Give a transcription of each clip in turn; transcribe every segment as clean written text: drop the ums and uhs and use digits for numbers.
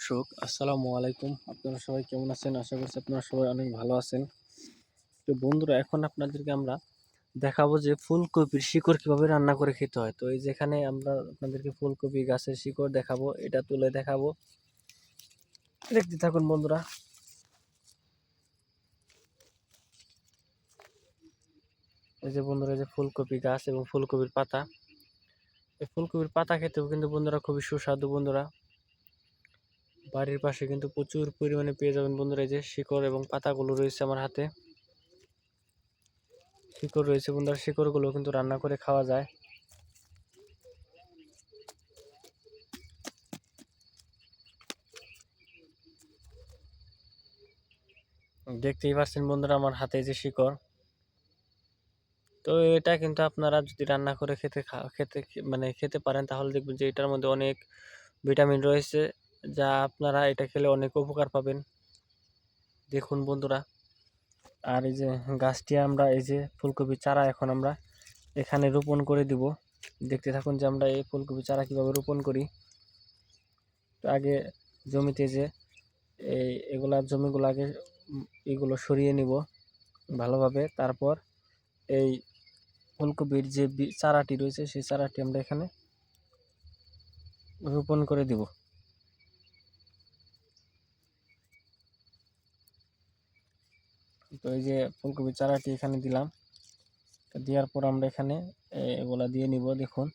দর্শক আসসালামু আলাইকুম। আপনারা সবাই কেমন আছেন? আশা করছি আপনারা সবাই অনেক ভালো আছেন। তো বন্ধুরা, এখন আপনাদেরকে আমরা দেখাবো যে ফুলকপির শিকড় কিভাবে রান্না করে খেতে হয়। তো এই যেখানে আমরা আপনাদেরকে ফুলকপি গাছের শিকড় দেখাবো, এটা তুলে দেখাবো, দেখতে থাকুন বন্ধুরা। এই যে বন্ধুরা, এই যে ফুলকপি গাছ এবং ফুলকপির পাতা। এই ফুলকপির পাতা খেতেও কিন্তু বন্ধুরা খুবই সুস্বাদু বন্ধুরা। বাড়ির পাশে কিন্তু প্রচুর পরিমাণে পেয়ে যাবেন বন্ধুরা। এই যে শিকড় এবং পাতাগুলো রয়েছে আমার হাতে, শিকড় রয়েছে বন্ধুরা, শিকড়গুলো কিন্তু রান্না করে খাওয়া যায়। দেখতেই পাচ্ছেন বন্ধুরা আমার হাতে যে শিকড়। তো এটা কিন্তু আপনারা যদি রান্না করে খেতে পারেন, তাহলে দেখবেন যে এটার মধ্যে অনেক ভিটামিন রয়েছে, যা আপনারা এটা খেলে অনেক উপকার পাবেন। দেখুন বন্ধুরা, আর এই যে গাছটি আমরা এই যে ফুলকপি চারা এখন আমরা এখানে রোপণ করে দিব। দেখতে থাকুন যে আমরা এই ফুলকপি চারা কিভাবে রোপণ করি। তো আগে জমিতে যে জমিগুলো আগে এগুলো সরিয়ে নিব ভালোভাবে। তারপর এই ফুলকপির যে চারাটি রয়েছে সেই চারাটি আমরা এখানে রোপণ করে দিব। তো এই যে ফুলকপির চারাটি এখানে দিলাম, দেওয়ার পর আমরা এখানে এগুলা দিয়ে নিব। দেখুন,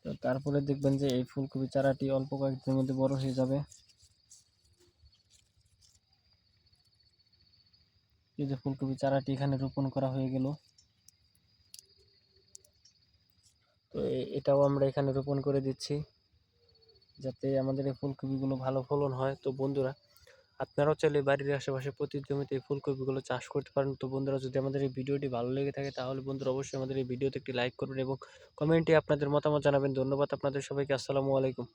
তো তারপরে দেখবেন যে এই ফুলকপি চারাটি অল্প কয়েকদিনের মধ্যে বড় হয়ে যাবে। এই যে ফুলকপি চারাটি এখানে রোপণ করা হয়ে গেল। তো এটাও আমরা এখানে রোপণ করে দিচ্ছি, যাতে আমাদের এই ফুলকপিগুলো ভালো ফলন হয়। তো বন্ধুরা, আপনারাও চাইলে বাড়ির আশেপাশে প্রতি জমিতে এই ফুলকপিগুলো চাষ করতে পারেন। তো বন্ধুরা, যদি আমাদের এই ভিডিওটি ভালো লেগে থাকে, তাহলে বন্ধুরা অবশ্যই আমাদের এই ভিডিওতে একটি লাইক করবেন এবং কমেন্টে আপনাদের মতামত জানাবেন। ধন্যবাদ আপনাদের সবাইকে। আসসালামু আলাইকুম।